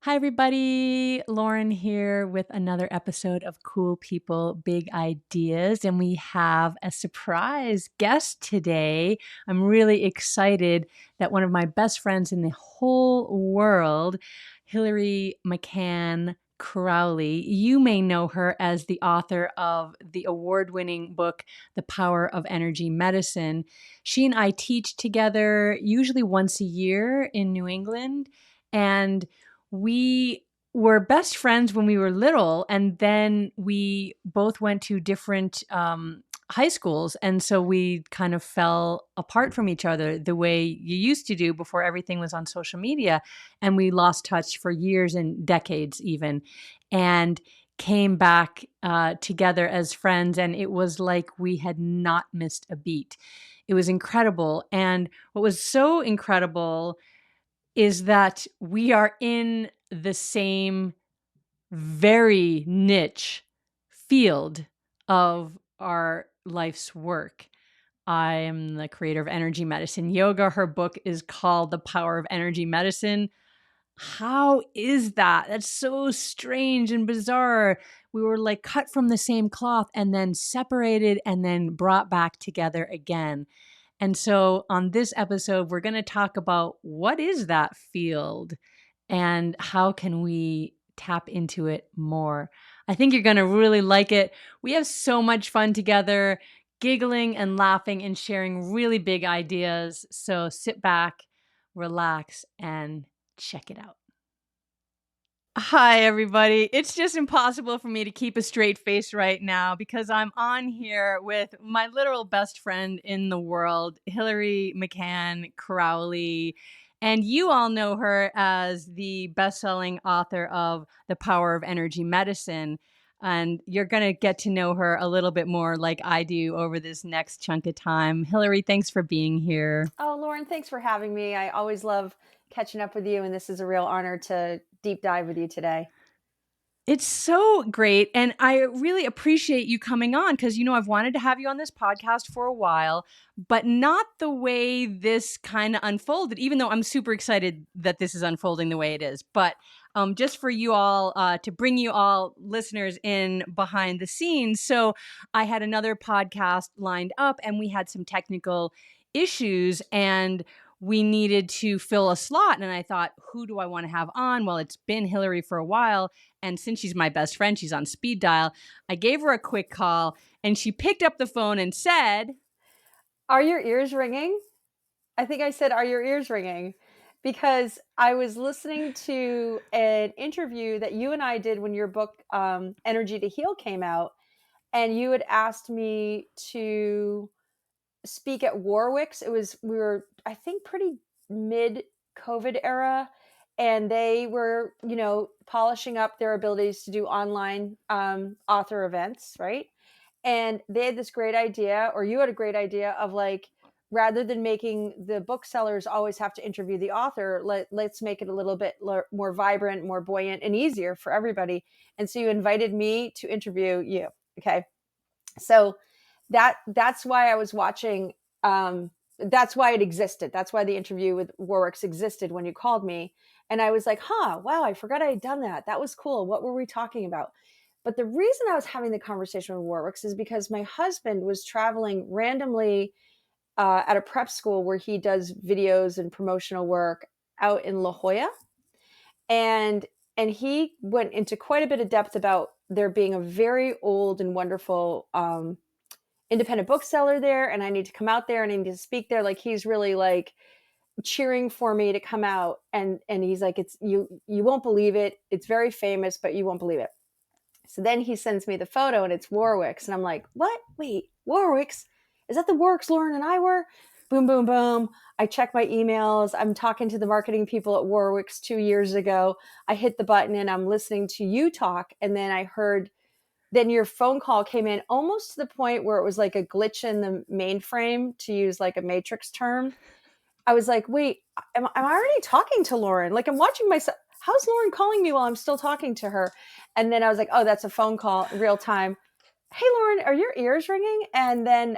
Hi, everybody. Lauren here with another episode of Cool People, Big Ideas. And we have a surprise guest today. I'm really excited that one of my best friends in the whole world, Hilary McCann Crowley, you may know her as the author of the award winning book, The Power of Energy Medicine. She and I teach together usually once a year in New England. And we were best friends when we were little, and then we both went to different high schools. And so we kind of fell apart from each other the way you used to do before everything was on social media. And we lost touch for years and decades, even, and came back together as friends. And it was like we had not missed a beat. It was incredible. And what was so incredible is that we are in the same very niche field of our life's work. I am the creator of energy medicine yoga. Her book is called The Power of Energy Medicine. How is that? That's so strange and bizarre. We were like cut from the same cloth and then separated and then brought back together again. And so on this episode, we're going to talk about what is that field and how can we tap into it more. I think you're going to really like it. We have so much fun together, giggling and laughing and sharing really big ideas. So sit back, relax, and check it out. Hi, everybody. It's just impossible for me to keep a straight face right now because I'm on here with my literal best friend in the world, Hilary McCann Crowley. And you all know her as the best-selling author of The Power of Energy Medicine. And you're going to get to know her a little bit more like I do over this next chunk of time. Hilary, thanks for being here. Oh, Lauren, thanks for having me. I always love catching up with you, and this is a real honor to deep dive with you today. It's so great. And I really appreciate you coming on because, I've wanted to have you on this podcast for a while, but not the way this kind of unfolded, even though I'm super excited that this is unfolding the way it is. But just for you all, to bring you all listeners in behind the scenes. So I had another podcast lined up and we had some technical issues and we needed to fill a slot. And I thought, who do I want to have on? Well, it's been Hilary for a while. And since she's my best friend, she's on speed dial. I gave her a quick call and she picked up the phone and said, Are your ears ringing? I think I said, Are your ears ringing? Because I was listening to an interview that you and I did when your book, Energy to Heal, came out. And you had asked me to speak at Warwick's. We were, I think, pretty mid COVID era. And they were, polishing up their abilities to do online author events, right? And they had this great idea, or you had a great idea of like, rather than making the booksellers always have to interview the author, let's make it a little bit more vibrant, more buoyant, and easier for everybody. And so you invited me to interview you. Okay. So that's why I was watching. That's why it existed. That's why the interview with Warwick's existed when you called me. And I was like, wow, I forgot I had done that. That was cool. What were we talking about? But the reason I was having the conversation with Warwick's is because my husband was traveling randomly at a prep school where he does videos and promotional work out in La Jolla. And he went into quite a bit of depth about there being a very old and wonderful independent bookseller there, and I need to come out there and I need to speak there. Like he's really like cheering for me to come out, and he's like, it's you won't believe it. It's very famous, but you won't believe it. So then he sends me the photo and it's Warwick's, and I'm like, what? Wait, Warwick's? Is that the Warwick's Lauren and I were? Boom, boom, boom. I check my emails. I'm talking to the marketing people at Warwick's 2 years ago. I hit the button and I'm listening to you talk, and then I heard then your phone call came in almost to the point where it was like a glitch in the mainframe, to use like a matrix term. I was like, wait, am I already talking to Lauren? Like I'm watching myself. How's Lauren calling me while I'm still talking to her? And then I was like, oh, that's a phone call real time. Hey, Lauren, are your ears ringing? And then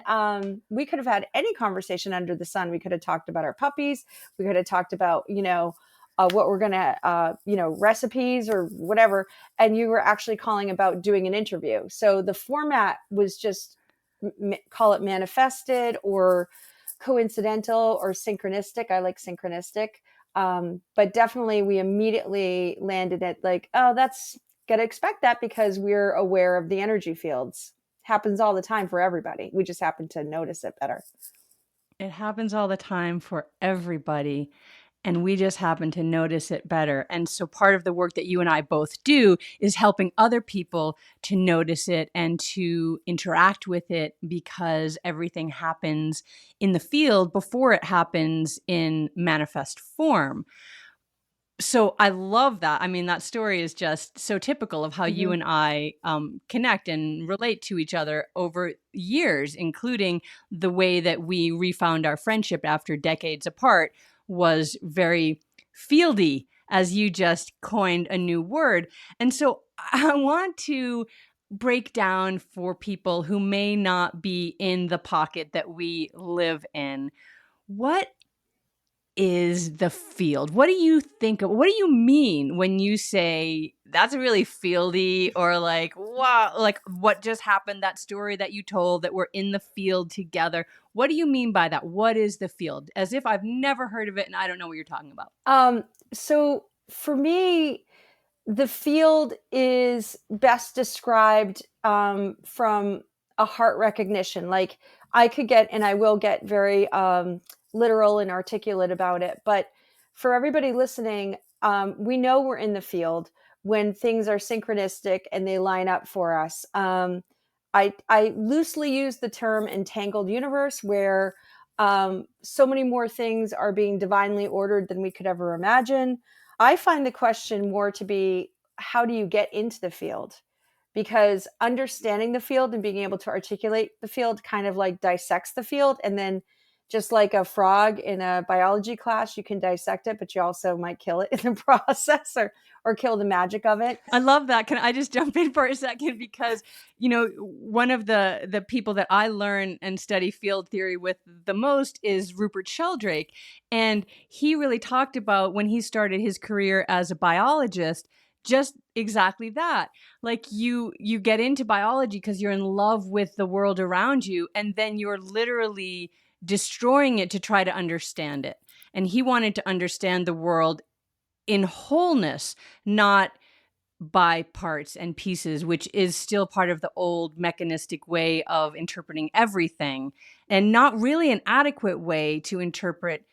we could have had any conversation under the sun. We could have talked about our puppies. We could have talked about, what we're going to, recipes or whatever. And you were actually calling about doing an interview. So the format was just call it manifested or coincidental or synchronistic. I like synchronistic. But definitely we immediately landed at like, oh, that's got to expect that because we're aware of the energy fields. Happens all the time for everybody. We just happen to notice it better. It happens all the time for everybody, and we just happen to notice it better. And so part of the work that you and I both do is helping other people to notice it and to interact with it, because everything happens in the field before it happens in manifest form. So I love that. I mean, that story is just so typical of how you Mm-hmm. and I connect and relate to each other over years, including the way that we refound our friendship after decades apart was very fieldy, as you just coined a new word. And so I want to break down for people who may not be in the pocket that we live in. What is the field? What do you think of, what do you mean when you say that's really fieldy, or like, wow, like what just happened, that story that you told that we're in the field together? What do you mean by that? What is the field? As if I've never heard of it and I don't know what you're talking about. So for me, the field is best described from a heart recognition. Like I could get, and I will get very literal and articulate about it. But for everybody listening, we know we're in the field when things are synchronistic and they line up for us. I loosely use the term entangled universe, where so many more things are being divinely ordered than we could ever imagine. I find the question more to be, how do you get into the field? Because understanding the field and being able to articulate the field kind of like dissects the field. And then just like a frog in a biology class, you can dissect it, but you also might kill it in the process, or kill the magic of it. I love that. Can I just jump in for a second? Because, you know, one of the people that I learn and study field theory with the most is Rupert Sheldrake. And he really talked about when he started his career as a biologist, just exactly that. Like you get into biology because you're in love with the world around you, and then you're literally destroying it to try to understand it. And he wanted to understand the world in wholeness, not by parts and pieces, which is still part of the old mechanistic way of interpreting everything, and not really an adequate way to interpret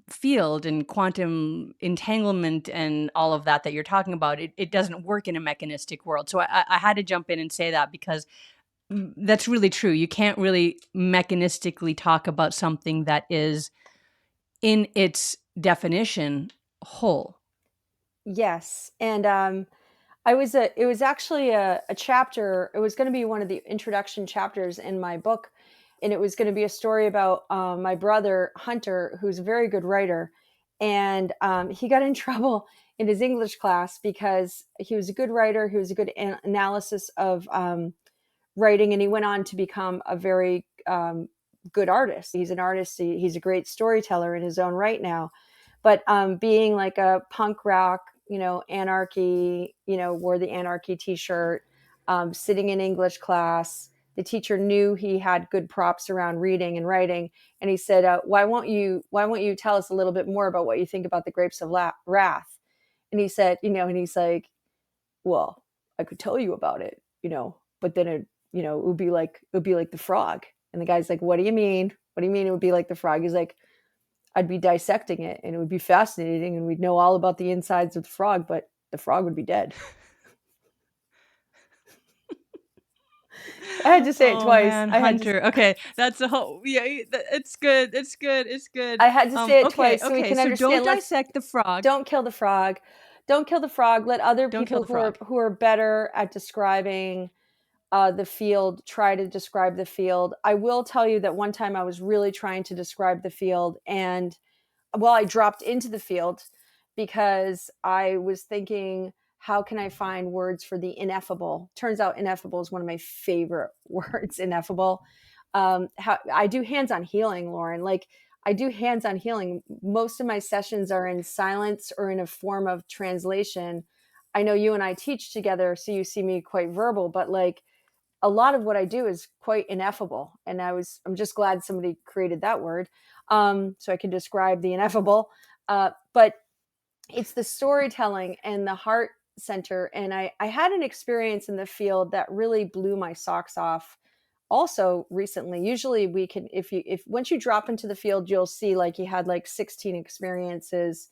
field and quantum entanglement and all of that you're talking about. It doesn't work in a mechanistic world. So I had to jump in and say that, because that's really true. You can't really mechanistically talk about something that is in its definition whole. Yes. And it was actually a chapter. It was going to be one of the introduction chapters in my book. And it was going to be a story about my brother, Hunter, who's a very good writer. And he got in trouble in his English class because he was a good writer. He was a good analysis of writing. And he went on to become a very good artist. He's an artist. He's a great storyteller in his own right now. But being like a punk rock, anarchy, wore the anarchy t-shirt, sitting in English class. The teacher knew he had good props around reading and writing. And he said, why won't you tell us a little bit more about what you think about the grapes of wrath? And he said, and he's like, well, I could tell you about it, but then it would be like the frog. And the guy's like, what do you mean? What do you mean it would be like the frog? He's like, I'd be dissecting it and it would be fascinating and we'd know all about the insides of the frog, but the frog would be dead. I had to say it Oh twice. man, Hunter. Okay, that's a whole. Yeah, it's good. It's good. It's good. I had to say it Okay, twice so we okay. can So don't understand. Let's dissect the frog. don't kill the frog. Don't kill the frog. Let other Don't kill people the frog. who are better at describing the field try to describe the field. I will tell you that one time I was really trying to describe the field, and I dropped into the field because I was thinking, how can I find words for the ineffable? Turns out ineffable is one of my favorite words, ineffable. How I do hands-on healing, Lauren. Like I do hands-on healing. Most of my sessions are in silence or in a form of translation. I know you and I teach together, so you see me quite verbal, but like a lot of what I do is quite ineffable. And I'm just glad somebody created that word, so I can describe the ineffable. But it's the storytelling and the heart center. And I had an experience in the field that really blew my socks off also recently. Usually we can, if once you drop into the field, you'll see like you had like 16 experiences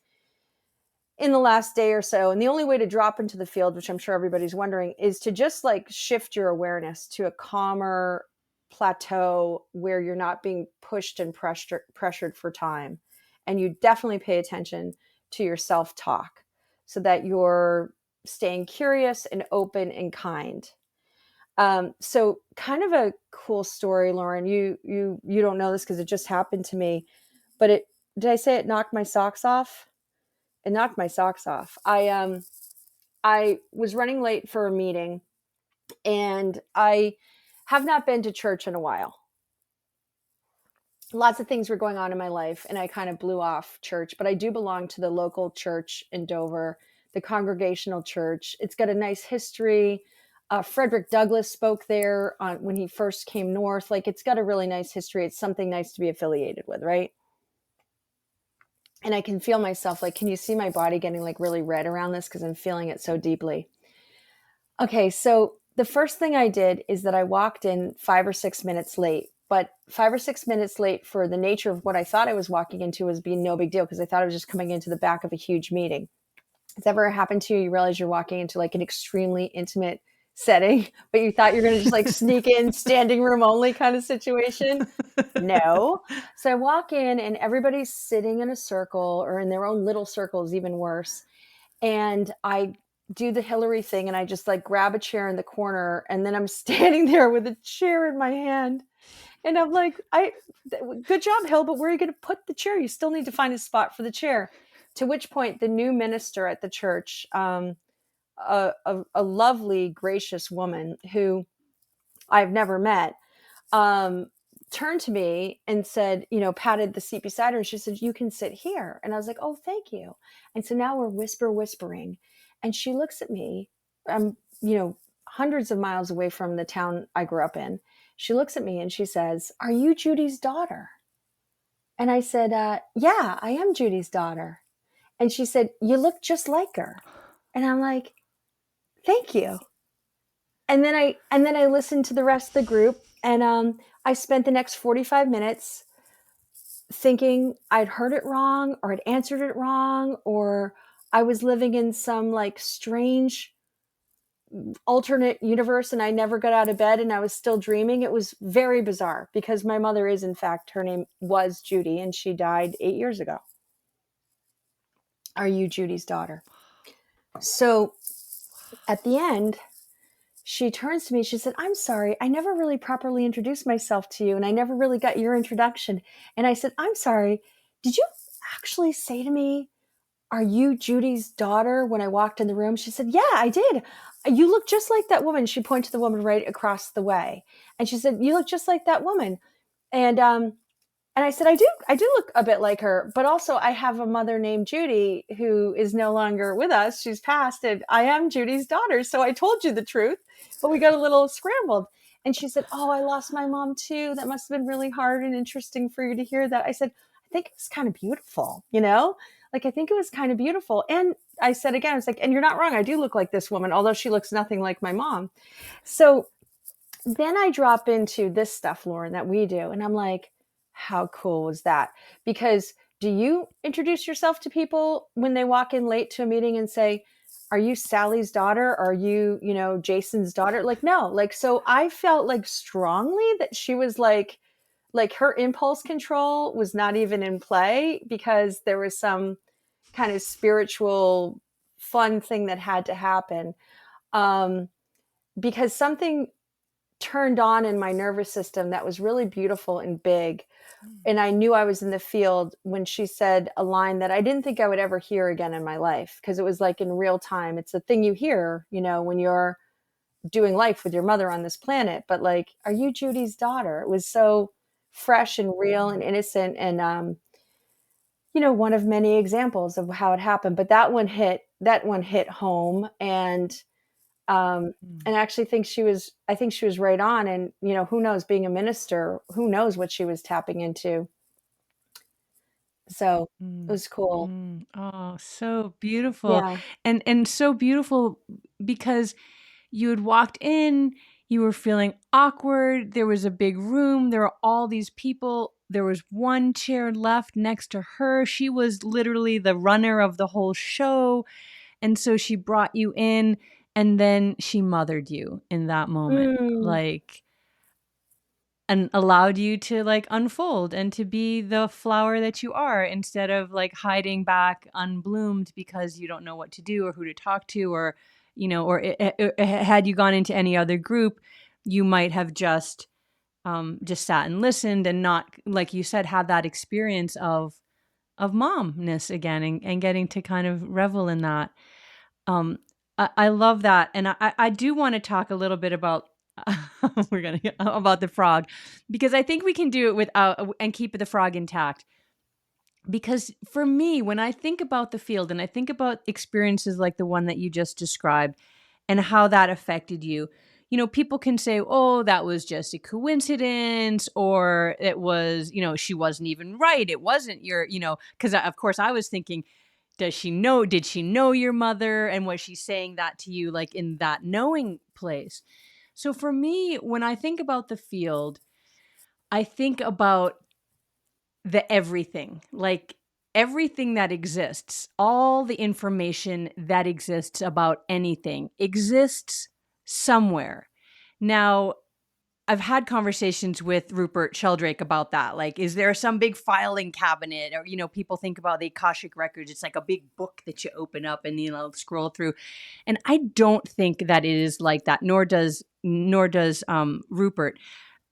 in the last day or so. And the only way to drop into the field, which I'm sure everybody's wondering, is to just like shift your awareness to a calmer plateau where you're not being pushed and pressured for time. And you definitely pay attention to your self-talk so that you're staying curious and open and kind. So kind of a cool story, Lauren. You don't know this because it just happened to me, but did I say it knocked my socks off? It knocked my socks off. I was running late for a meeting, and I have not been to church in a while. Lots of things were going on in my life, and I kind of blew off church, but I do belong to the local church in Dover, the Congregational Church. It's got a nice history. Frederick Douglass spoke there when he first came north. Like, it's got a really nice history. It's something nice to be affiliated with, right? And I can feel myself, like, can you see my body getting like really red around this? Because I'm feeling it so deeply. Okay, so the first thing I did is that I walked in 5 or 6 minutes late, but 5 or 6 minutes late for the nature of what I thought I was walking into was being no big deal because I thought I was just coming into the back of a huge meeting. Has ever happened to you? You realize you're walking into like an extremely intimate setting, but you thought you're going to just like sneak in, standing room only kind of situation? No. So I walk in and everybody's sitting in a circle or in their own little circles, even worse. And I do the Hilary thing and I just like grab a chair in the corner and then I'm standing there with a chair in my hand. And I'm like, good job, Hill, but where are you going to put the chair? You still need to find a spot for the chair. To which point the new minister at the church, a lovely, gracious woman who I've never met, turned to me and said, patted the seat beside her. And she said, you can sit here. And I was like, oh, thank you. And so now we're whispering. And she looks at me. I'm, hundreds of miles away from the town I grew up in. She looks at me and she says, are you Judy's daughter? And I said, yeah, I am Judy's daughter. And she said, you look just like her. And I'm like, thank you. And then I listened to the rest of the group, and I spent the next 45 minutes thinking I'd heard it wrong or I'd answered it wrong, or I was living in some like strange alternate universe and I never got out of bed and I was still dreaming. It was very bizarre because my mother is, in fact, her name was Judy and she died 8 years ago. Are you Judy's daughter? So at the end, she turns to me, she said, I'm sorry, I never really properly introduced myself to you and I never really got your introduction. And I said, I'm sorry, did you actually say to me, are you Judy's daughter, when I walked in the room? She said, yeah, I did. You look just like that woman. She pointed to the woman right across the way. And she said, you look just like that woman. And I said, I do look a bit like her, but also I have a mother named Judy who is no longer with us. She's passed and I am Judy's daughter. So I told you the truth, but we got a little scrambled. And she said, oh, I lost my mom too. That must have been really hard and interesting for you to hear that. I said, I think it was kind of beautiful, like, I think it was kind of beautiful. And I said again, I was like, and you're not wrong. I do look like this woman, although she looks nothing like my mom. So then I drop into this stuff, Lauren, that we do. And I'm like, how cool was that? Because do you introduce yourself to people when they walk in late to a meeting and say, are you Sally's daughter? Are you, Jason's daughter? Like, no, like, so I felt like strongly that she was like her impulse control was not even in play because there was some kind of spiritual fun thing that had to happen. Because something turned on in my nervous system that was really beautiful and big. And I knew I was in the field when she said a line that I didn't think I would ever hear again in my life, because it was like in real time. It's a thing you hear, when you're doing life with your mother on this planet, but like, are you Judy's daughter? It was so fresh and real and innocent, and one of many examples of how it happened. But that one hit home, um, Mm, and I actually think she was right on. And who knows, being a minister, who knows what she was tapping into. So it mm, was cool. mm. Oh, so beautiful. Yeah. And so beautiful because you had walked in, you were feeling awkward, there was a big room, there were all these people, there was one chair left next to her. She was literally the runner of the whole show, and so she brought you in, and then she mothered you in that moment, Mm. like, and allowed you to, like, unfold and to be the flower that you are instead of, like, hiding back unbloomed because you don't know what to do or who to talk to, or, or had you gone into any other group, you might have just sat and listened and not, like you said, had that experience of momness again, and getting to kind of revel in that. I love that, and I do wanna talk a little bit about we're gonna get about the frog, because I think we can do it without and keep the frog intact. Because for me, when I think about the field and I think about experiences like the one that you just described and how that affected you, people can say, "Oh, that was just a coincidence," or it was, she wasn't even right. It wasn't your, because of course I was thinking, did she know your mother, and was she saying that to you, like, in that knowing place? So for me, when I think about the field, I think about the everything, like everything that exists, all the information that exists about anything exists somewhere. Now, I've had conversations with Rupert Sheldrake about that. Like, is there some big filing cabinet? Or, people think about the Akashic records. It's like a big book that you open up and, scroll through. And I don't think that it is like that, nor does Rupert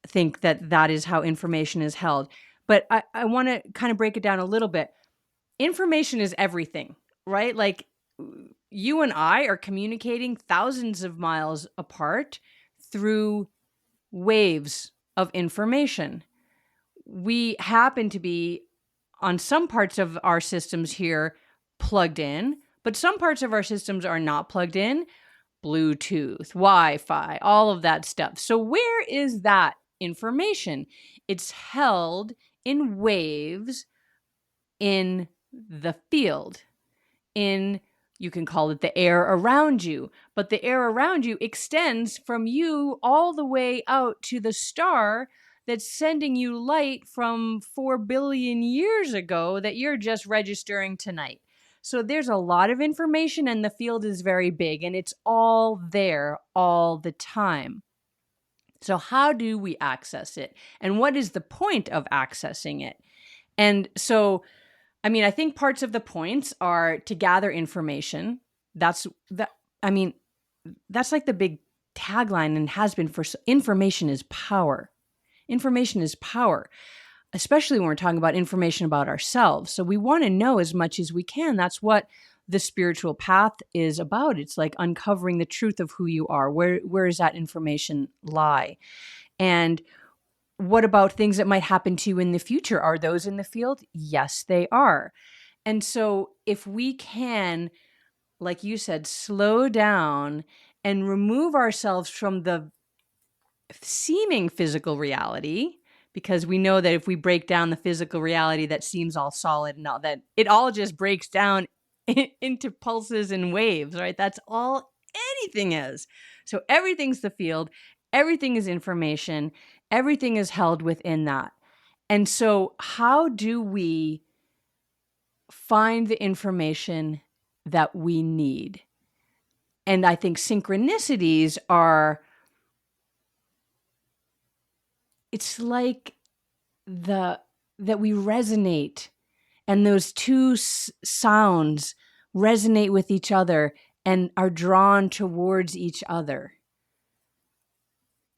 think that that is how information is held. But I want to kind of break it down a little bit. Information is everything, right? Like, you and I are communicating thousands of miles apart through waves of information. We happen to be, on some parts of our systems here, plugged in, but some parts of our systems are not plugged in. Bluetooth, Wi-Fi, all of that stuff. So where is that information? It's held in waves in the field, in, you can call it the air around you, but the air around you extends from you all the way out to the star that's sending you light from 4 billion years ago that you're just registering tonight. So there's a lot of information, and the field is very big, and it's all there all the time. So how do we access it? And what is the point of accessing it? And so, I mean, I think parts of the points are to gather information. That's that. I mean, that's like the big tagline, and has been for information is power. Information is power, especially when we're talking about information about ourselves. So we want to know as much as we can. That's what the spiritual path is about. It's like uncovering the truth of who you are. Where does that information lie? And what about things that might happen to you in the future? Are those in the field? Yes, they are. And so if we can, like you said, slow down and remove ourselves from the seeming physical reality, because we know that if we break down the physical reality that seems all solid and all that, it all just breaks down into pulses and waves, right? That's all anything is. So everything's the field, everything is information, everything is held within that. And so, how do we find the information that we need? And I think synchronicities are, it's like the that we resonate, and those two sounds resonate with each other and are drawn towards each other.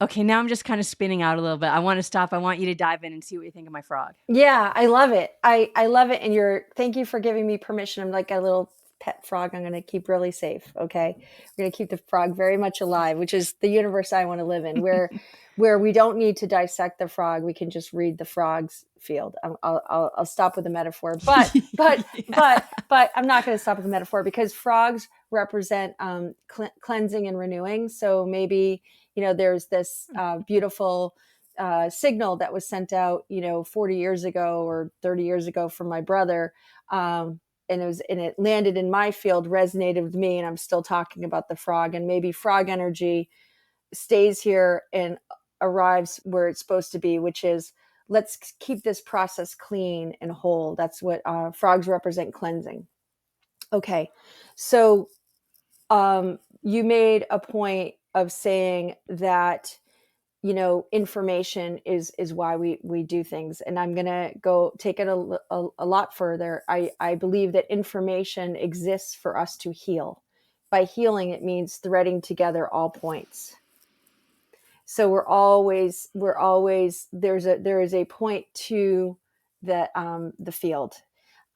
Okay, now I'm just kind of spinning out a little bit. I want to stop. I want you to dive in and see what you think of my frog. Yeah, I love it. I love it. And thank you for giving me permission. I'm like a little pet frog I'm going to keep really safe. Okay. We're going to keep the frog very much alive, which is the universe I want to live in, where we don't need to dissect the frog. We can just read the frog's field. I'll stop with the metaphor, but Yeah. I'm not going to stop with the metaphor, because frogs represent cleansing and renewing. So maybe, there's this beautiful signal that was sent out, 40 years ago or 30 years ago from my brother. And it landed in my field, resonated with me, and I'm still talking about the frog. And maybe frog energy stays here and arrives where it's supposed to be, which is, let's keep this process clean and whole. That's what frogs represent, cleansing. Okay, so you made a point of saying that information is why we do things, and I'm gonna go take it a lot further. I believe that information exists for us to heal. By healing, it means threading together all points. So there is a point to the field.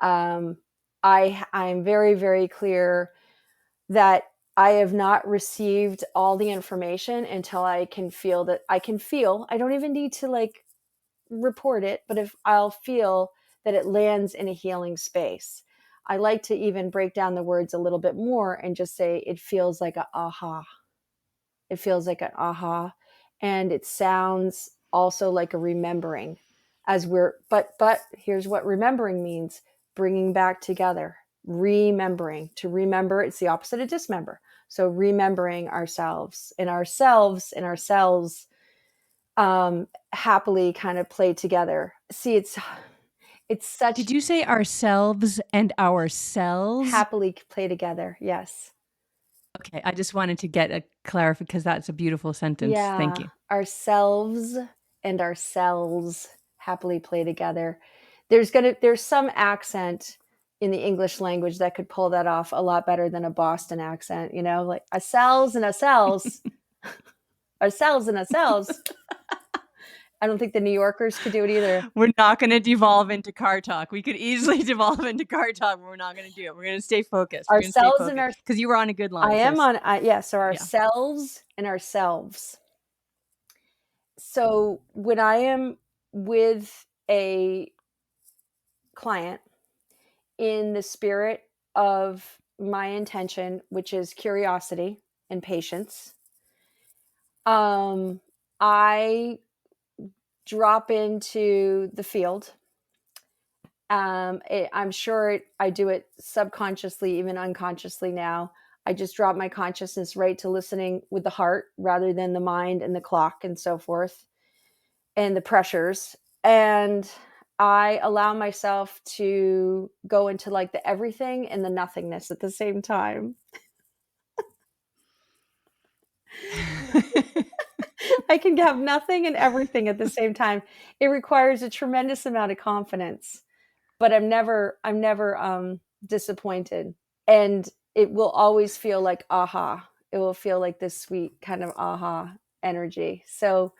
I'm very, very clear that I have not received all the information until I can feel that I don't even need to like report it, but if I'll feel that it lands in a healing space. I like to even break down the words a little bit more and just say it feels like a aha. It feels like an aha. And it sounds also like a remembering, but here's what remembering means: bringing back together, remembering. To remember, it's the opposite of dismember. So remembering ourselves happily kind of play together. See, it's such Did you say ourselves and ourselves? happily play together. Yes. Okay, I just wanted to get a clarify because that's a beautiful sentence. Thank Yeah, you. ourselves and ourselves happily play together. There's some accent in the English language that could pull that off a lot better than a Boston accent, like ourselves and ourselves, ourselves and ourselves. I don't think the New Yorkers could do it either. We're not going to devolve into car talk. We could easily devolve into car talk, but we're not going to do it. We're going to stay focused. We're going to stay Ourselves and focused our because you were on a good I line, am sis. on yeah, so Yeah. ourselves and ourselves. So when I am with a client in the spirit of my intention, which is curiosity and patience, I drop into the field. I'm sure I do it subconsciously, even unconsciously now. I just drop my consciousness right to listening with the heart rather than the mind and the clock and so forth and the pressures. And I allow myself to go into like the everything and the nothingness at the same time. I can have nothing and everything at the same time. It requires a tremendous amount of confidence, but I'm never disappointed. And it will always feel like aha. It will feel like this sweet kind of aha energy. So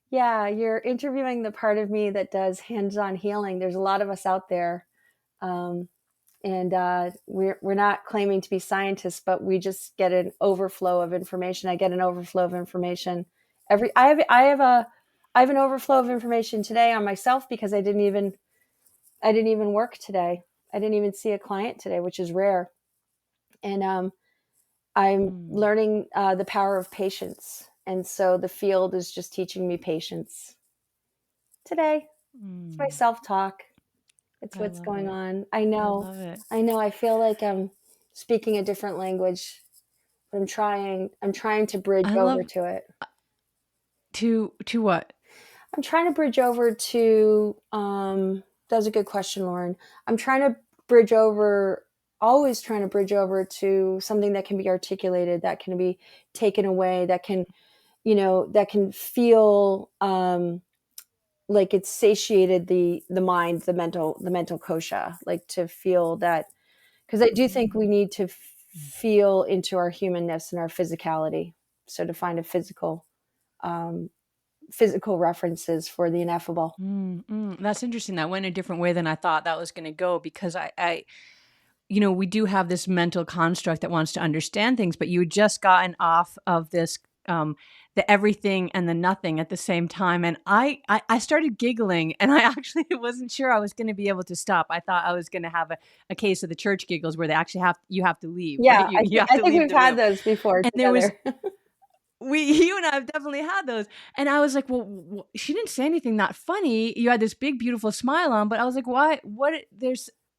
yeah, you're interviewing the part of me that does hands-on healing. There's a lot of us out there. Um, and we're not claiming to be scientists, but we just get an overflow of information. I get an overflow of information every. I have an overflow of information today on myself because I didn't even work today. I didn't even see a client today, which is rare. And I'm Mm, learning the power of patience, and so the field is just teaching me patience today. It's my mm. self talk. It's I what's love going it. on. I I know. love it. I know. I feel like I'm speaking a different language. But I'm trying to bridge I over love to it. to what? I'm trying to bridge over to that was a good question, Lauren. I'm trying to bridge over always trying to bridge over to something that can be articulated, that can be taken away, that can, that can feel like it's satiated the mind, the mental kosha, like to feel that, because I do think we Mm, need to feel into our humanness and our physicality. So to find a um, physical references for the ineffable. That's interesting. That went a different way than I thought that was going to go because I we do have this mental construct that wants to understand things, but you had just gotten off of this, the everything and the nothing at the same time. And I started giggling, and I actually wasn't sure I was going to be able to stop. I thought I was going to have a case of the church giggles where they actually you have to leave, right? Yeah, You have I to think leave we've the had room. those before And there was, together. you and I have definitely had those. And I was like, well, she didn't say anything that funny. You had this big, beautiful smile on, but I was like, why?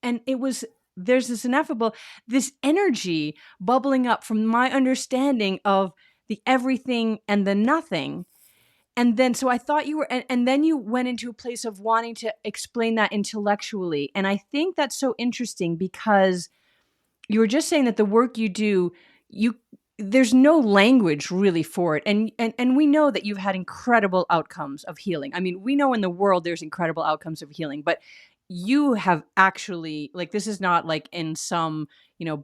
And it was, there's this ineffable, this energy bubbling up from my understanding of the everything and the nothing. And then, so I thought you were, and then you went into a place of wanting to explain that intellectually. And I think that's so interesting because you were just saying that the work you do, you there's no language really for it. And we know that you've had incredible outcomes of healing. I mean, we know in the world there's incredible outcomes of healing, but you have actually, like, this is not like in some,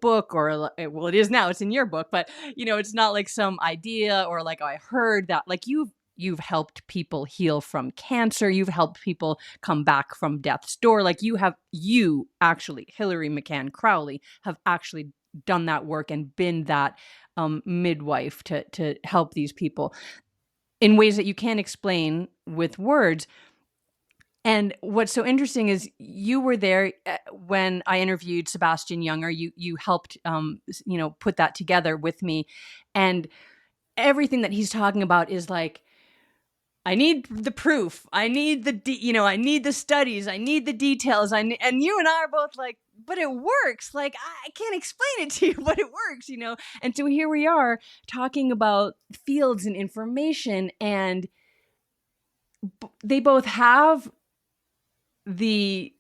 book, or well, it is now, it's in your book, but it's not like some idea, or like, oh, I heard that, like, you've helped people heal from cancer, you've helped people come back from death's door, like, you actually, Hilary McCann Crowley, have actually done that work and been that midwife to help these people in ways that you can't explain with words. And what's so interesting is you were there when I interviewed Sebastian Younger. You helped put that together with me, and everything that he's talking about is like, I need the proof. I need I need the studies. I need the details. And you and I are both like, but it works. Like, I can't explain it to you, but it works. And so here we are talking about fields and information, and they both have the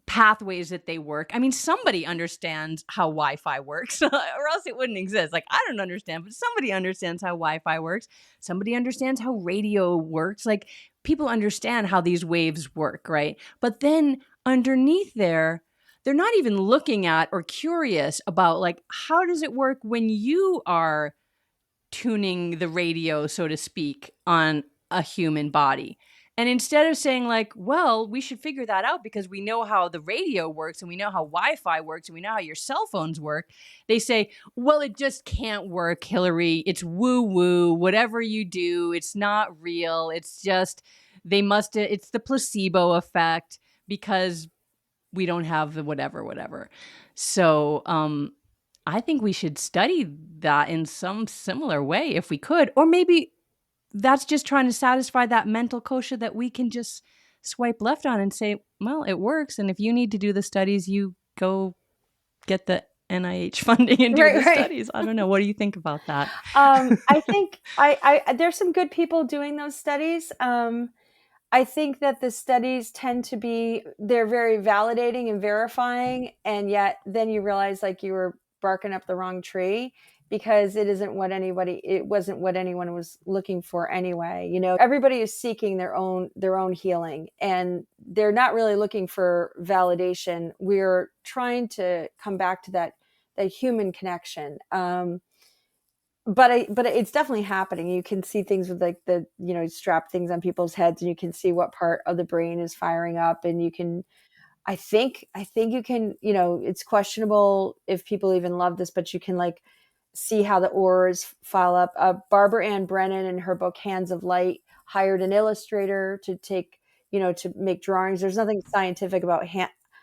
pathways that they work. I mean, somebody understands how Wi-Fi works, or else it wouldn't exist. Like, I don't understand, but somebody understands how Wi-Fi works. Somebody understands how radio works. Like, people understand how these waves work, right? But then underneath there, they're not even looking at or curious about, like, how does it work when you are tuning the radio, so to speak, on a human body. And instead of saying, like, well, we should figure that out because we know how the radio works and we know how Wi-Fi works and we know how your cell phones work, they say, well, it just can't work, Hilary. It's woo-woo. Whatever you do, it's not real. It's just, it's the placebo effect because we don't have the whatever. So, I think we should study that in some similar way if we could. Or maybe that's just trying to satisfy that mental kosher that we can just swipe left on and say, well, it works. And if you need to do the studies, you go get the NIH funding and do Right, the right. studies. I don't know. What do you think about that? I think there's some good people doing those studies. I think that the studies tend to be, they're very validating and verifying, and yet then you realize like you were barking up the wrong tree because it wasn't what anyone was looking for anyway. Everybody is seeking their own healing, and they're not really looking for validation. We're trying to come back to that human connection. But it's definitely happening. You can see things with like strap things on people's heads, and you can see what part of the brain is firing up, and you can. I think you can. It's questionable if people even love this, but you can like see how the auras file up. Barbara Ann Brennan, in her book Hands of Light, hired an illustrator to to make drawings. There's nothing scientific about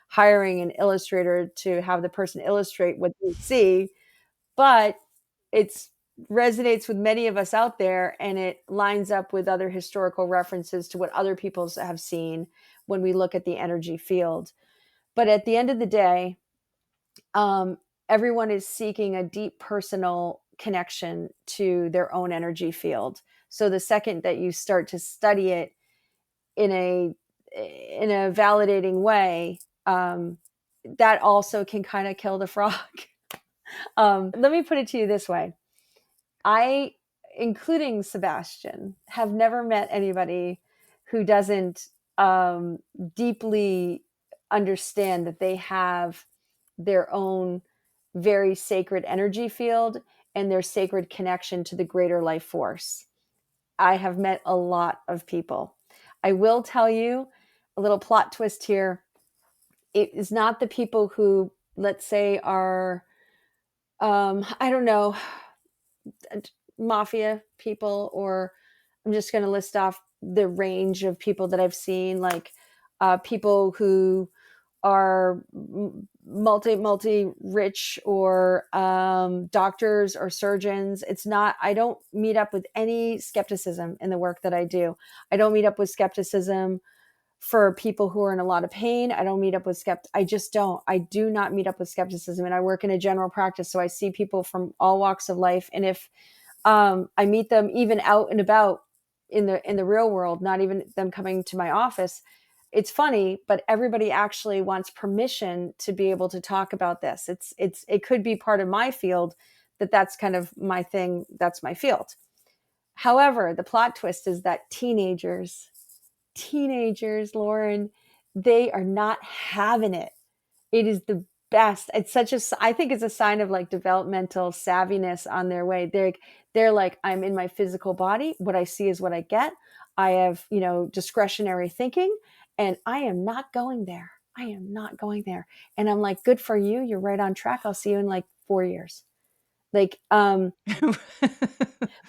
hiring an illustrator to have the person illustrate what you see, but it's resonates with many of us out there, and it lines up with other historical references to what other people have seen when we look at the energy field. But at the end of the day, everyone is seeking a deep personal connection to their own energy field. So the second that you start to study it in a validating way, that also can kind of kill the frog. Let me put it to you this way. I, including Sebastian, have never met anybody who doesn't deeply understand that they have their own very sacred energy field and their sacred connection to the greater life force. I have met a lot of people. I will tell you a little plot twist here. It is not the people who let's say, are, I don't know, mafia people, or I'm just going to list off the range of people that I've seen, like people who are multi rich, or doctors or surgeons. It's not, I don't meet up with any skepticism in the work that I do. I don't meet up with skepticism for people who are in a lot of pain. I don't meet up with I just don't. I do not meet up with skepticism. And I work in a general practice, so I see people from all walks of life. And if I meet them even out and about in the real world, not even them coming to my office, it's funny, but everybody actually wants permission to be able to talk about this. It could be part of my field, that's kind of my thing. That's my field. However, the plot twist is that teenagers, Lauren, they are not having it. It is the best. It's such a, I think it's a sign of like developmental savviness on their way. They're like, I'm in my physical body. What I see is what I get. I have, discretionary thinking, and I am not going there. I am not going there. And I'm like, good for you. You're right on track. I'll see you in like 4 years. Like, but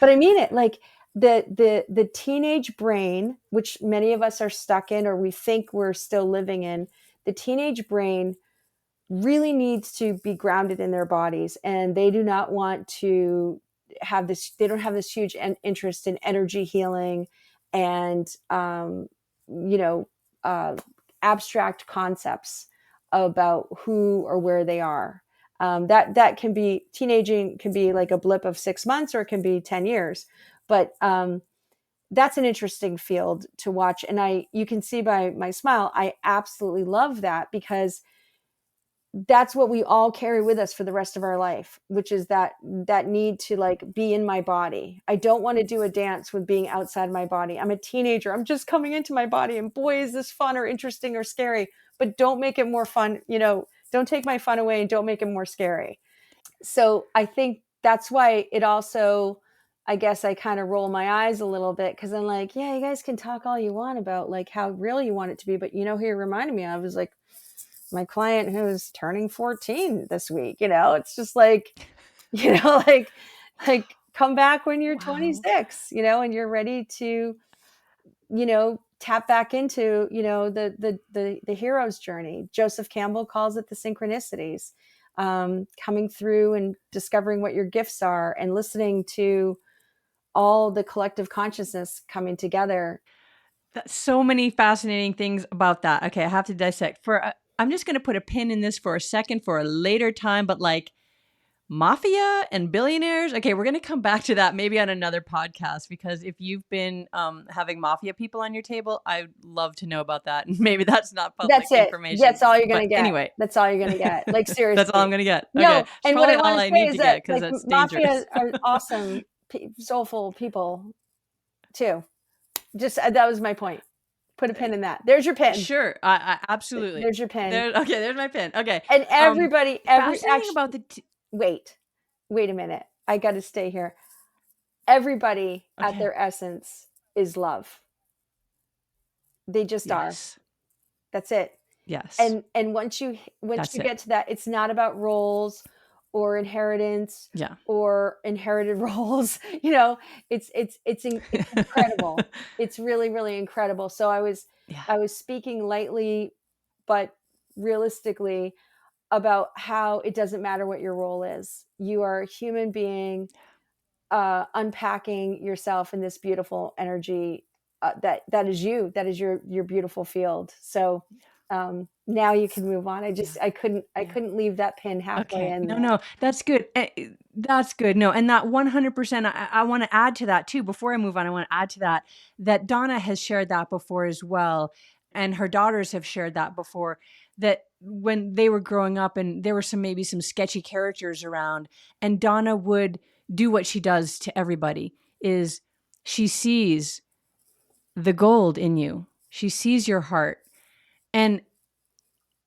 I mean it. Like, the teenage brain, which many of us are stuck in, or we think we're still living in, the teenage brain really needs to be grounded in their bodies, and they do not want to have this, they don't have this huge interest in energy healing and you know abstract concepts about who or where they are. That can be, teenaging can be like a blip of 6 months, or it can be 10 years. But that's an interesting field to watch. And you can see by my smile, I absolutely love that, because that's what we all carry with us for the rest of our life, which is that need to like be in my body. I don't want to do a dance with being outside my body. I'm a teenager. I'm just coming into my body, and boy, is this fun or interesting or scary, but don't make it more fun. Don't take my fun away, and don't make it more scary. So I think that's why it also, I guess I kind of roll my eyes a little bit, because I'm like, yeah, you guys can talk all you want about like how real you want it to be, but who you reminded me of is like my client who's turning 14 this week. It's just like, like come back when you're Wow. 26, and you're ready to, tap back into, the hero's journey. Joseph Campbell calls it the synchronicities, coming through and discovering what your gifts are, and listening to all the collective consciousness coming together. That's so many fascinating things about that. Okay, I have to dissect. I'm just going to put a pin in this for a second for a later time, but like mafia and billionaires. Okay, we're going to come back to that maybe on another podcast, because if you've been having mafia people on your table, I'd love to know about that. And maybe that's not public That's it. information. That's all you're going But to get. anyway, That's all you're going to get. Like, that's all I'm seriously. going to get. Okay, No, it's and what probably I want all to I say need is to that get because like that's dangerous. mafia are awesome, soulful people too. Just that was my point. Put a pin in that. There's your pin. Sure, I absolutely. There's your pin. Okay, there's my pin. Okay, And everybody, fascinating actually, about the. wait a minute. I got to stay here. Everybody at Okay. their essence is love. They just are. Yes. That's it. Yes. And once you That's it. get to that, it's not about roles or inheritance Yeah. or inherited roles. It's incredible. It's really, really incredible. So Yeah. I was speaking lightly but realistically about how it doesn't matter what your role is. You are a human being, unpacking yourself in this beautiful energy, that is you. That is your beautiful field. So now you can move on. Yeah. I Yeah. couldn't leave that pin halfway Okay. in No, there. no, that's good. That's good. No, and that 100%, I want to add to that too. Before I move on, I want to add to that Donna has shared that before as well. And her daughters have shared that before, that when they were growing up and there were maybe some sketchy characters around, and Donna would do what she does to everybody is she sees the gold in you. She sees your heart. And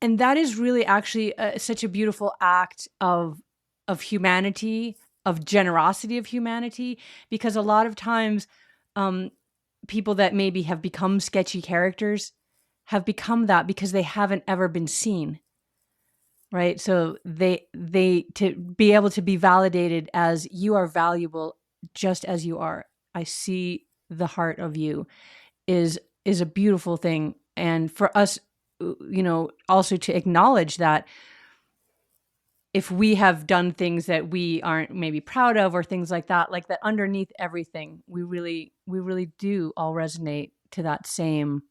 that is really actually such a beautiful act of humanity, of generosity of humanity, because a lot of times um, people that maybe have become sketchy characters have become that because they haven't ever been seen. right? So they to be able to be validated as you are valuable just as you are. I see the heart of you is a beautiful thing. And for us, also to acknowledge that if we have done things that we aren't maybe proud of or things like that underneath everything, we really do all resonate to that same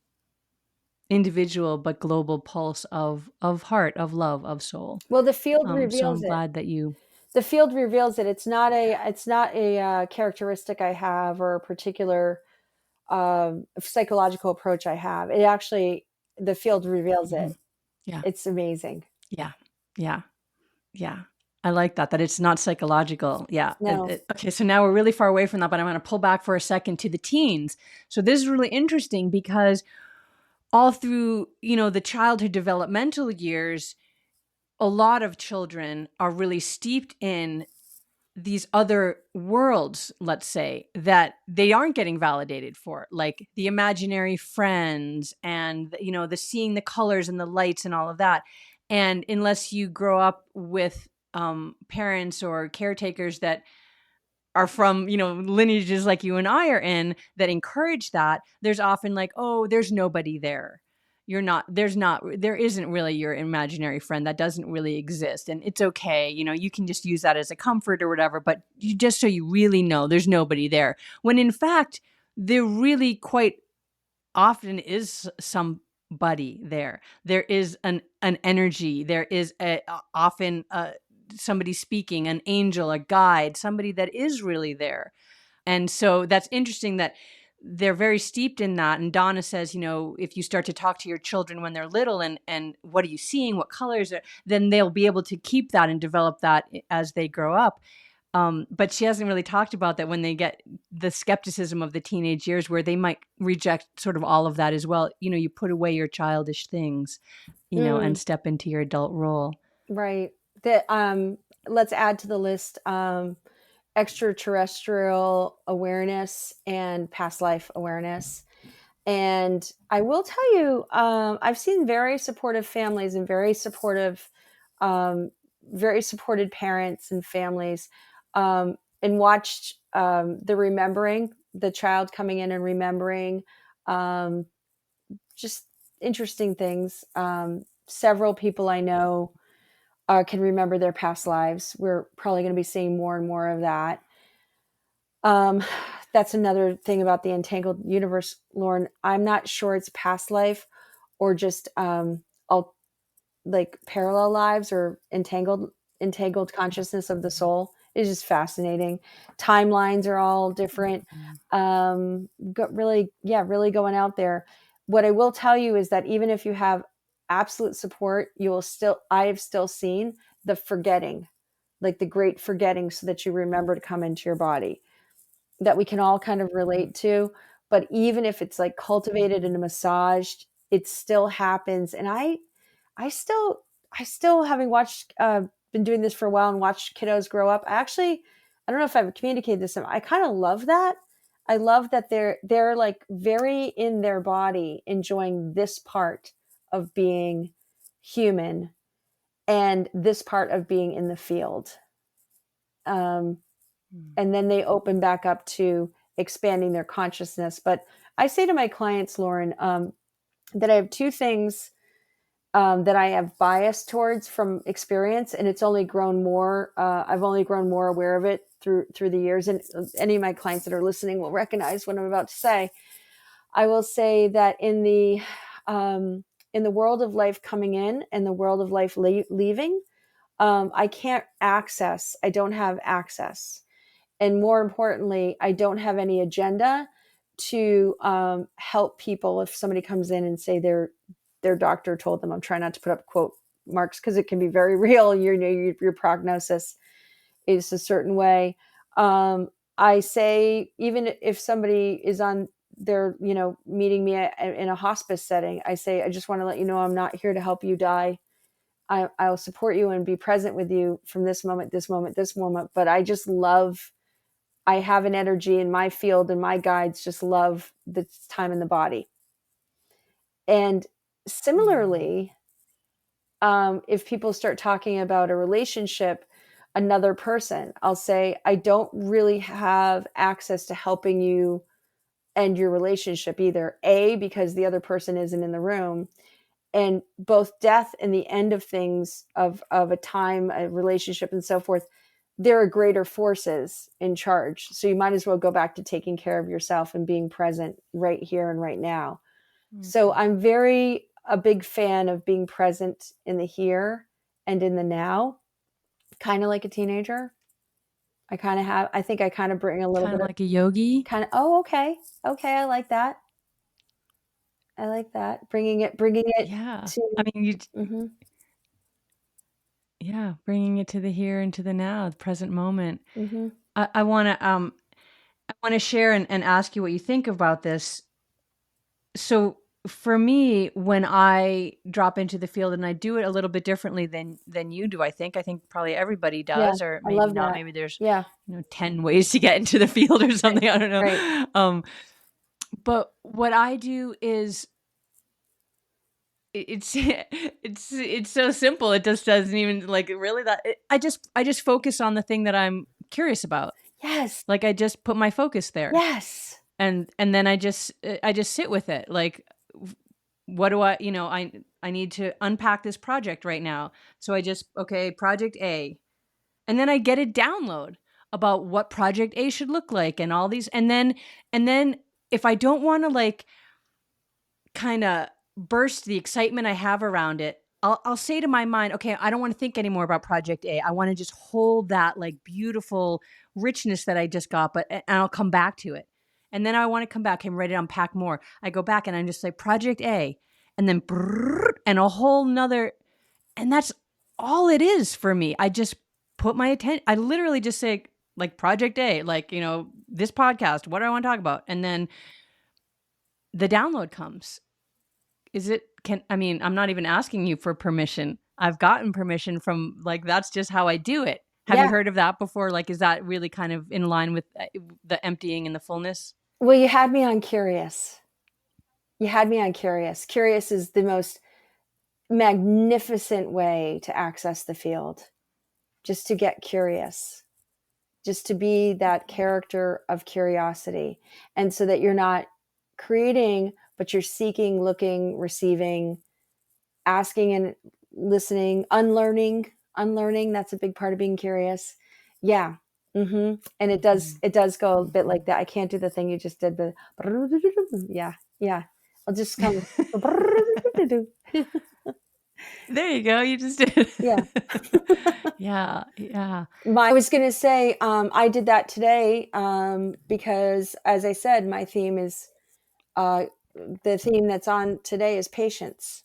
individual but global pulse of heart, of love, of soul. Well, the field So I'm reveals it. glad that you. The field reveals it. It's not a characteristic I have or a particular psychological approach I have. It actually, the field reveals it. Mhm. Yeah, It's amazing. yeah, yeah, yeah. I like that it's not psychological. Yeah. No. Okay, so now we're really far away from that, but I'm going to pull back for a second to the teens. So this is really interesting because all through, the childhood developmental years, a lot of children are really steeped in these other worlds, let's say, that they aren't getting validated for, like the imaginary friends and, the seeing the colors and the lights and all of that. And unless you grow up with parents or caretakers that are from, lineages like you and I are in that encourage that, there's often like, oh, there's nobody there. There isn't really your imaginary friend. That doesn't really exist. And it's okay. You can just use that as a comfort or whatever, but just so you really know there's nobody there. When in fact, there really quite often is somebody there. There is an energy. There is often somebody speaking, an angel, a guide, somebody that is really there. And so that's interesting that they're very steeped in that. And Donna says, if you start to talk to your children when they're little and what are you seeing, what colors are, then they'll be able to keep that and develop that as they grow up. But she hasn't really talked about that when they get the skepticism of the teenage years where they might reject sort of all of that as well. You put away your childish things, and Mm, step into your adult role. right. Let's add to the list extraterrestrial awareness and past life awareness. And I will tell you, I've seen very supportive families and um, very supported parents and families, and watched the remembering, the child coming in and remembering, um, just interesting things. Several people I know can remember their past lives. We're probably going to be seeing more and more of that. Um, that's another thing about the entangled universe, Lauren. I'm not sure it's past life or just all like parallel lives or entangled consciousness of the soul. It's just fascinating. Timelines are all different. Mhm. Really, yeah, really going out there. What I will tell you is that even if you have absolute support, I have still seen the forgetting, like the great forgetting, so that you remember to come into your body, that we can all kind of relate to. But even if it's like cultivated and massaged, it still happens. And I still, I still, having watched, been doing this for a while and watched kiddos grow up. I don't know if I've communicated this. I kind of love that. I love that they're like very in their body, enjoying this part of being human and this part of being in the field. Um, Mhm. and then they open back up to expanding their consciousness. But I say to my clients, Lauren, that I have two things that I have bias towards from experience, and it's only grown more. I've only grown more aware of it through the years. And any of my clients that are listening will recognize what I'm about to say. I will say that in the world of life coming in and the world of life leaving, I can't access. I don't have access, and more importantly, I don't have any agenda to help people. If somebody comes in and say their doctor told them, I'm trying not to put up quote marks because it can be very real. Your prognosis is a certain way. I say, even if somebody is on their, meeting me in a hospice setting, I say, I just want to let you know I'm not here to help you die. I'll support you and be present with you from this moment, this moment, this moment. But I just love, I have an energy in my field, and my guides just love the time in the body. And Mhm. similarly, if people start talking about a relationship, another person, I'll say, I don't really have access to helping you end your relationship either. A, because the other person isn't in the room. And both death and the end of things, of a time, a relationship, and so forth, there are greater forces in charge. So you might as well go back to taking care of yourself and being present right here and right now. So Okay. I'm very a big fan of being present in the here and in the now, kind of like a teenager. I think I kind of bring a little Kind bit of of like a yogi. kind of, oh, okay. Okay. I like that. I like that. Bringing it Yeah. to, I mean, mhm. yeah, bringing it to the here and to the now, the present moment. Mhm. I want to share and ask you what you think about this. So for me, when I drop into the field, and I do it a little bit differently than you do, I think probably everybody Yeah, does, or I maybe love not. that. Maybe there's, Yeah. 10 ways to get into the field or Right. something. I don't Right. know. But what I do is it's it's so simple. It just doesn't even like really I just focus on the thing that I'm curious about. Yes. Like I just put my focus there. Yes. And then I just sit with it. Like what do I need to unpack this project right now. So I just, okay, project A. And then I get a download about what project A should look like and all these, and then if I don't want to like kind of burst the excitement I have around it, I'll say to my mind, okay, I don't want to think anymore about project A. I want to just hold that like beautiful richness that I just got, and I'll come back to it. And then I want to come back. I'm ready to unpack more. I go back and I'm just like project A, and then and a whole nother, and that's all it is for me. I just put my attention. I literally just say like project A, like this podcast. What do I want to talk about? And then the download comes. Is it can I mean, I'm not even asking you for permission. I've gotten permission from like that's just how I do it. Have you Yeah. heard of that before? Like is that really kind of in line with the emptying and the fullness? Well, you had me on curious. You had me on curious. Curious is the most magnificent way to access the field. Just to get curious. Just to be that character of curiosity. And so that you're not creating, but you're seeking, looking, receiving, asking and listening, unlearning. That's a big part of being curious. Yeah. And Mhm. it does go a bit like Mhm. that. I can't do the thing you just did, but yeah, yeah. I'll just kind of, There you go. You just did. yeah. Yeah, yeah. I was going to say, I did that today because, as I said, my theme is the theme that's on today is patience.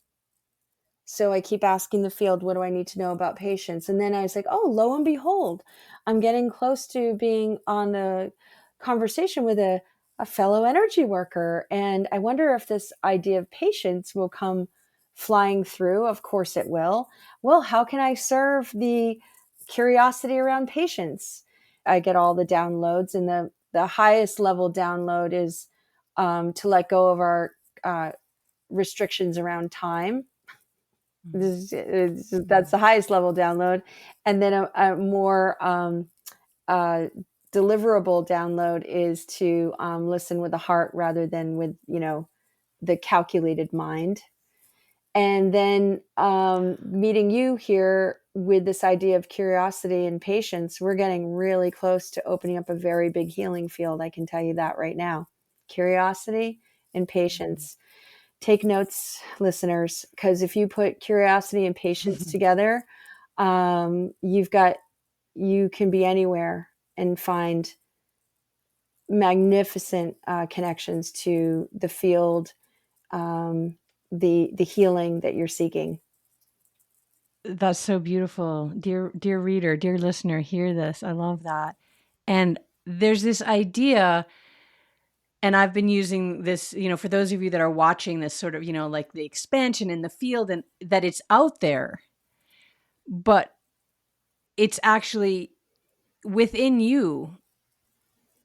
So I keep asking the field, what do I need to know about patience? And then I was like, oh, lo and behold, I'm getting close to being on a conversation with a fellow energy worker. And I wonder if this idea of patience will come flying through. Of course it will. Well, how can I serve the curiosity around patience? I get all the downloads, and the highest level download is to let go of our restrictions around time. Mhm. That's Mhm. the highest level download. And then a more uh, deliverable download is to listen with the heart rather than with, the calculated mind. And then meeting you here with this idea of curiosity and patience, we're getting really close to opening up a very big healing field. I can tell you that right now. Curiosity and patience. Take notes, listeners, because if you put curiosity and patience Mhm. together, you've got, you can be anywhere and find magnificent connections to the field, the healing that you're seeking. That's so beautiful. Dear reader, dear listener, hear this. I love that. And there's this idea, and I've been using this, for those of you that are watching this sort of, like the expansion in the field and that it's out there, but it's actually within you,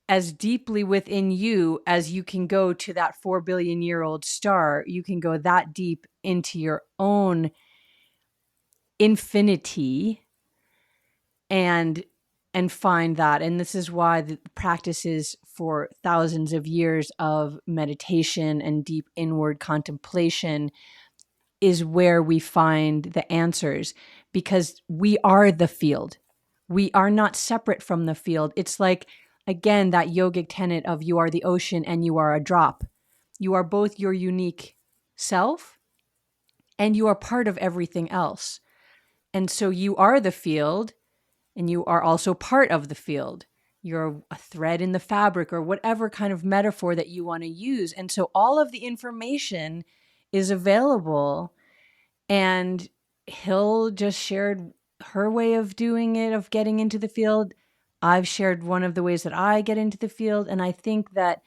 as deeply within you as you can go to that 4 billion year old star. You can go that deep into your own infinity and find that. And this is why the practices for thousands of years of meditation and deep inward contemplation is where we find the answers, because we are the field. We are not separate from the field. It's like, again, that yogic tenet of you are the ocean and you are a drop. You are both your unique self and you are part of everything else. And so you are the field and you are also part of the field. You're a thread in the fabric, or whatever kind of metaphor that you want to use. And so all of the information is available. And Hill just shared her way of doing it, of getting into the field. I've shared one of the ways that I get into the field. And I think that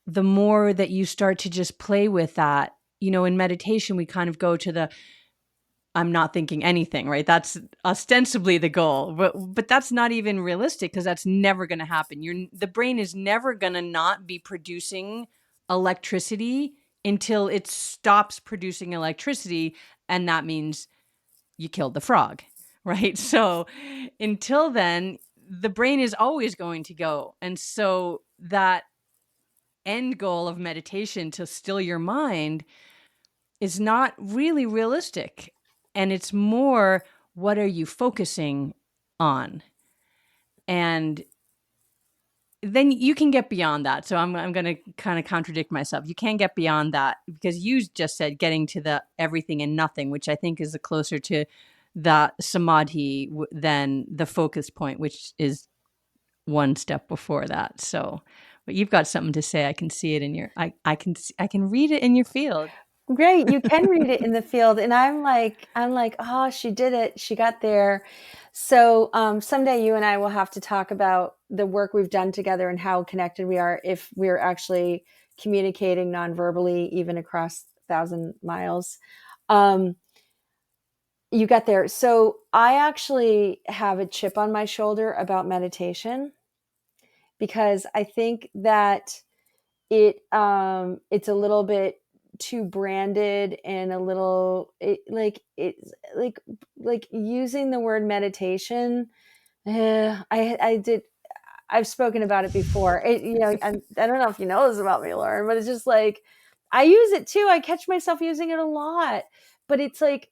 the more that you start to just play with that, in meditation, we kind of go to the I'm not thinking anything, right? That's ostensibly the goal, but that's not even realistic, because that's never going to happen. The brain is never going to not be producing electricity until it stops producing electricity, and that means you killed the frog, right? So until then, the brain is always going to go. And so that end goal of meditation, to still your mind, is not really realistic. And it's more, what are you focusing on? And then you can get beyond that. So I'm going to kind of contradict myself. You can get beyond that, because you just said getting to the everything and nothing, which I think is closer to the samadhi than the focus point, which is one step before that. So, but you've got something to say. I can see it in your, I can read it in your field. Great, you can read it in the field, and I'm like, oh, she did it, she got there. So someday you and I will have to talk about the work we've done together and how connected we are, if we're actually communicating non-verbally, even across 1,000 miles. You got there. So I actually have a chip on my shoulder about meditation, because I think that it's a little bit too branded, and a little like using the word meditation. I've spoken about it before. I don't know if you know this about me, Lauren, but it's just like I use it too. I catch myself using it a lot, but it's like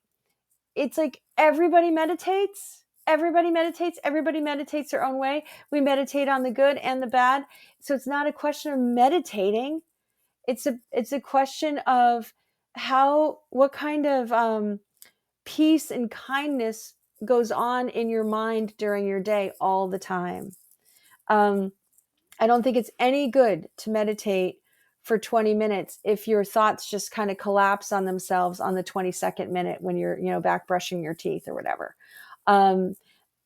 everybody meditates. Everybody meditates their own way. We meditate on the good and the bad. So it's not a question of meditating. It's a question of what kind of peace and kindness goes on in your mind during your day all the time. Um, I don't think it's any good to meditate for 20 minutes if your thoughts just kind of collapse on themselves on the 22nd minute when you're, back brushing your teeth or whatever. Um,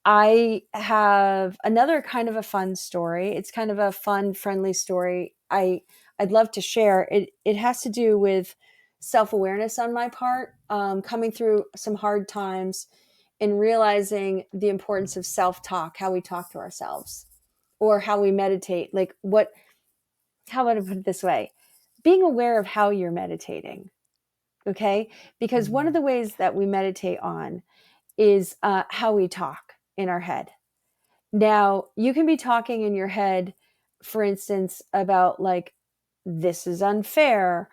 I have another kind of a fun story. It's kind of a fun, friendly story. I'd love to share. It has to do with self-awareness on my part, coming through some hard times and realizing the importance of self-talk, how we talk to ourselves, or how we meditate. How would I put it this way? Being aware of how you're meditating. Okay. Because one of the ways that we meditate on is how we talk in our head. Now, you can be talking in your head, for instance, about like, this is unfair.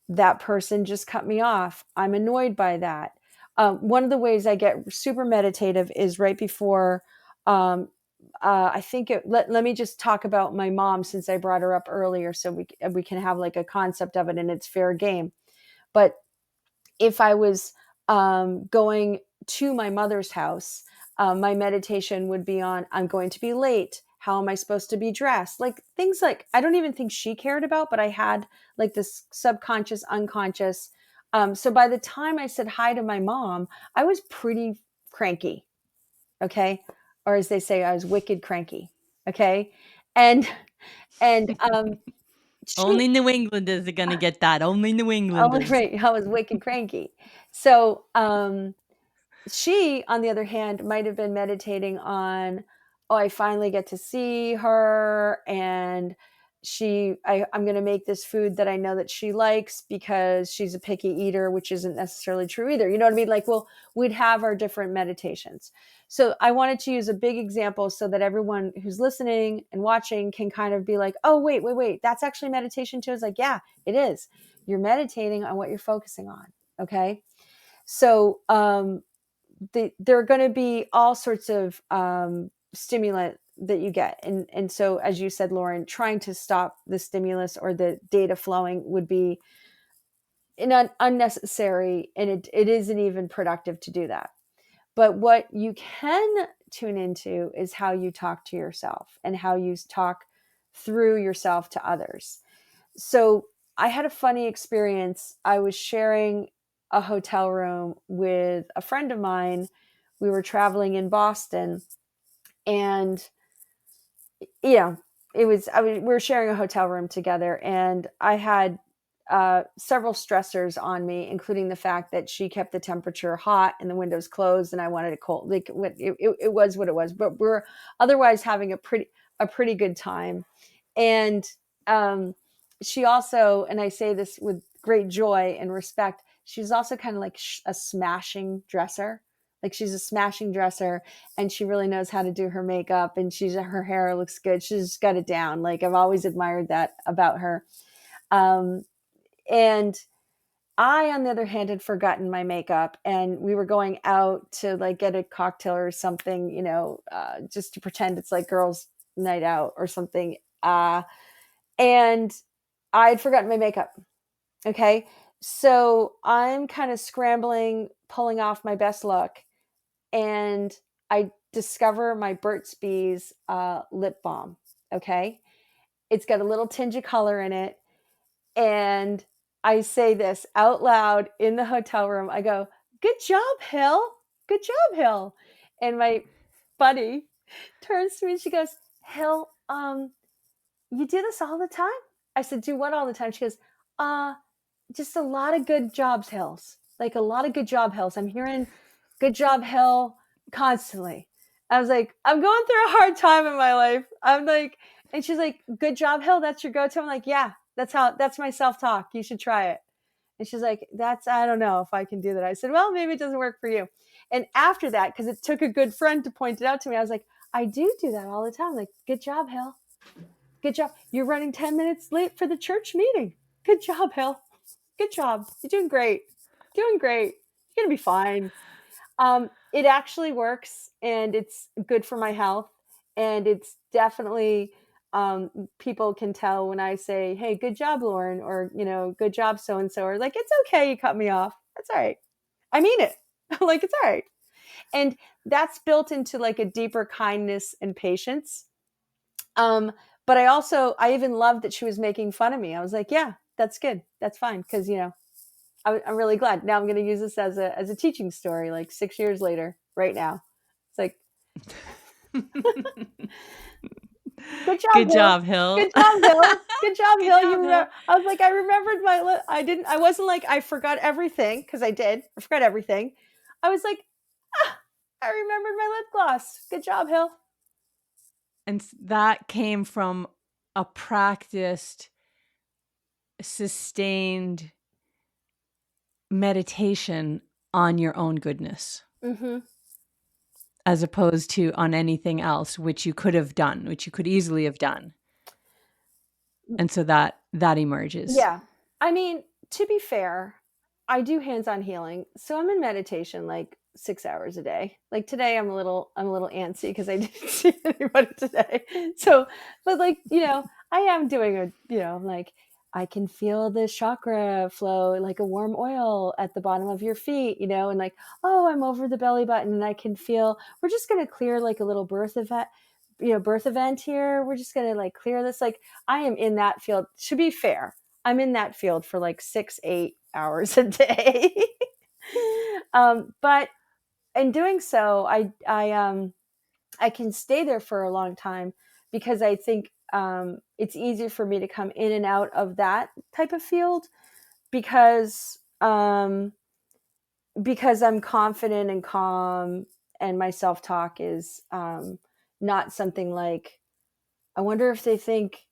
That person just cut me off. I'm annoyed by that. One of the ways I get super meditative is right before. I think let me just talk about my mom, since I brought her up earlier, so we can have like a concept of it, and it's fair game. But if I was going to my mother's house, my meditation would be on, I'm going to be late. How am I supposed to be dressed? Like things like I don't even think she cared about, but I had like this subconscious, unconscious. So by the time I said hi to my mom, I was pretty cranky. Okay. Or as they say, I was wicked cranky. Okay. And, and, she, Only New Englanders are going to get that. Only New oh, Englanders. right. I was wicked cranky. So, she, on the other hand, might have been meditating on, oh, I finally get to see her, and I'm going to make this food that I know that she likes because she's a picky eater, which isn't necessarily true either. You know what I mean? Like, well, we'd have our different meditations. So I wanted to use a big example so that everyone who's listening and watching can kind of be like, oh, wait, that's actually meditation too. It's like, yeah, it is. You're meditating on what you're focusing on. Okay. So, there are going to be all sorts of stimulant that you get, and so, as you said, Lauren, trying to stop the stimulus or the data flowing would be unnecessary, and it isn't even productive to do that. But what you can tune into is how you talk to yourself and how you talk through yourself to others. So I had a funny experience. I was sharing a hotel room with a friend of mine. We were traveling in Boston, and we were sharing a hotel room together, and I had several stressors on me, including the fact that she kept the temperature hot and the windows closed, and I wanted it cold. Like it was what it was, but we're otherwise having a pretty good time. And she also, and I say this with great joy and respect, she's also kind of like a smashing dresser. Like, she's a smashing dresser, and she really knows how to do her makeup, and her hair looks good. She's got it down. Like, I've always admired that about her. And I, on the other hand, had forgotten my makeup, and we were going out to like get a cocktail or something, just to pretend it's like girls' night out or something. And I'd forgotten my makeup. Okay. So I'm kind of scrambling, pulling off my best look, and I discover my Burt's Bees lip balm. Okay. It's got a little tinge of color in it. And I say this out loud in the hotel room. I go, "Good job, Hill. Good job, Hill." And my buddy turns to me and she goes, "Hill, you do this all the time?" I said, "Do what all the time?" She goes, uh, "Just a lot of good jobs, Hills. Like, a lot of good job, Hills. I'm hearing good job, Hill, constantly." I was like, "I'm going through a hard time in my life." I'm like, and she's like, "Good job, Hill. That's your go-to." I'm like, "Yeah, that's my self-talk. You should try it." And she's like, I don't know if I can do that." I said, "Well, maybe it doesn't work for you." And after that, because it took a good friend to point it out to me, I was like, I do that all the time. Like, "Good job, Hill. Good job. You're running 10 minutes late for the church meeting. Good job, Hill. Good job. You're doing great. Doing great. You're going to be fine." It actually works, and it's good for my health. And it's definitely, people can tell when I say, "Hey, good job, Lauren," or, "Good job, so-and-so," or like, "It's okay. You cut me off. That's all right. I mean it." Like, it's all right. And that's built into like a deeper kindness and patience. But I even loved that she was making fun of me. I was like, "Yeah, that's good. That's fine." Cause I'm really glad. Now I'm going to use this as a teaching story, like 6 years later, right now. It's like, "Good job, Good Hill. job, Hill. Good job, Hill. Good job, Good Hill. You job, Hill. remember?" I was like, I remembered I wasn't like, I forgot everything, because I did. I forgot everything. I was like, I remembered my lip gloss. Good job, Hill. And that came from a practiced, sustained meditation on your own goodness, Mm-hmm. as opposed to on anything else, which you could have done, which you could easily have done. And so that emerges. Yeah. I mean, to be fair, I do hands-on healing. So I'm in meditation like 6 hours a day. Like, today I'm a little antsy because I didn't see anybody today. So, but like, I am doing like, I can feel the chakra flow like a warm oil at the bottom of your feet, and like, oh, I'm over the belly button, and I can feel, we're just going to clear like a little birth event here. We're just going to like clear this. Like, I am in that field. To be fair, I'm in that field for like 6-8 hours a day. But in doing so, I can stay there for a long time, because I think it's easier for me to come in and out of that type of field, because I'm confident and calm, and my self-talk is not something like, I wonder if they think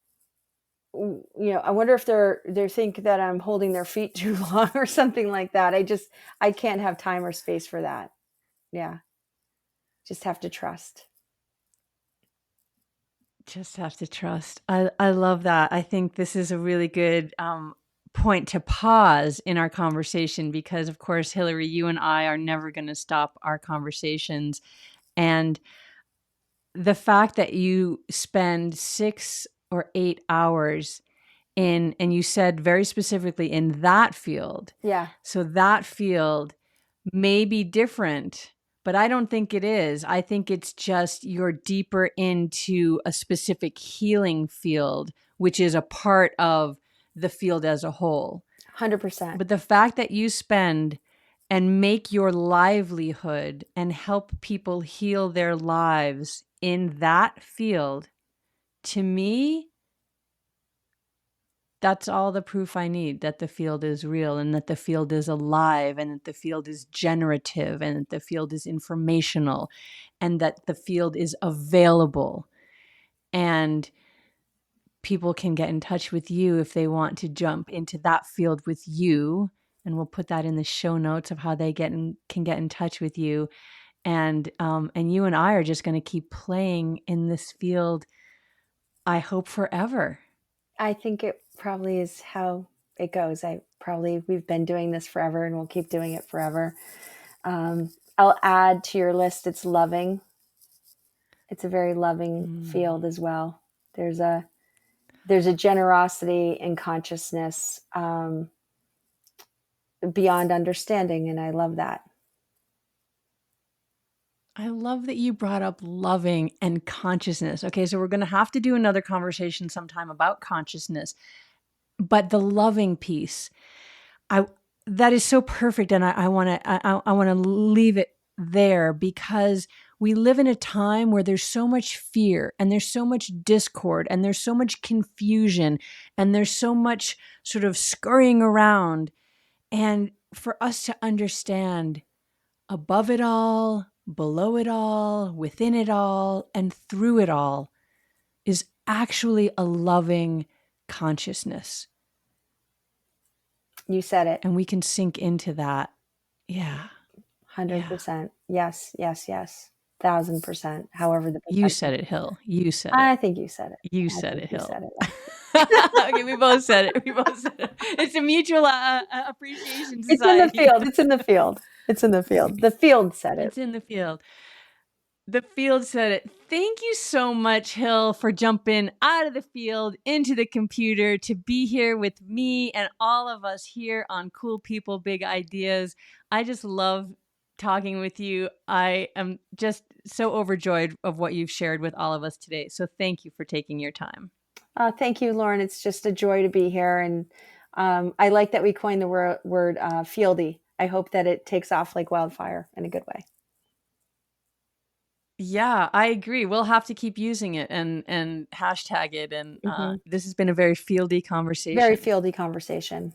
I wonder if they think that I'm holding their feet too long or something like that. I can't have time or space for that. Yeah. Just have to trust. Just have to trust. I love that. I think this is a really good point to pause in our conversation because, of course, Hilary, you and I are never going to stop our conversations. And the fact that you spend 6 or 8 hours in, and you said very specifically in that field. Yeah. So that field may be different, but I don't think it is. I think it's just you're deeper into a specific healing field, which is a part of the field as a whole. 100%. But the fact that you spend and make your livelihood and help people heal their lives in that field, to me, that's all the proof I need that the field is real and that the field is alive and that the field is generative and that the field is informational and that the field is available. And people can get in touch with you if they want to jump into that field with you. And we'll put that in the show notes of how they can get in touch with you. And you and I are just going to keep playing in this field, I hope, forever. I think it probably is how it goes. We've been doing this forever and we'll keep doing it forever. I'll add to your list, it's loving. It's a very loving field as well. There's a generosity in consciousness beyond understanding, and I love that. I love that you brought up loving and consciousness. Okay, so we're going to have to do another conversation sometime about consciousness, but the loving piece, that is so perfect, and I want to leave it there because we live in a time where there's so much fear and there's so much discord and there's so much confusion and there's so much sort of scurrying around, and for us to understand above it all, below it all, within it all, and through it all is actually a loving consciousness. You said it. And we can sink into that. Yeah. 100%. Yes, yes, yes. 1,000%. However the You said it, Hill. You said it. I think you said it. You said it, Hill. You said it. Okay, we both said it. We both said it. It's a mutual appreciation society. It's in the field. It's in the field. It's in the field. The field said it. It's in the field. The field said it. Thank you so much, Hill, for jumping out of the field into the computer to be here with me and all of us here on Cool People, Big Ideas. I just love talking with you. I am just so overjoyed of what you've shared with all of us today. So thank you for taking your time. Thank you, Lauren. It's just a joy to be here. And I like that we coined the word fieldy. I hope that it takes off like wildfire in a good way. Yeah, I agree. We'll have to keep using it and hashtag it. And this has been a very fieldy conversation. Very fieldy conversation.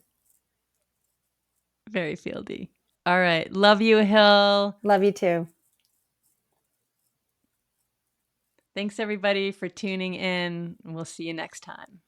Very fieldy. All right. Love you, Hill. Love you too. Thanks, everybody, for tuning in. We'll see you next time.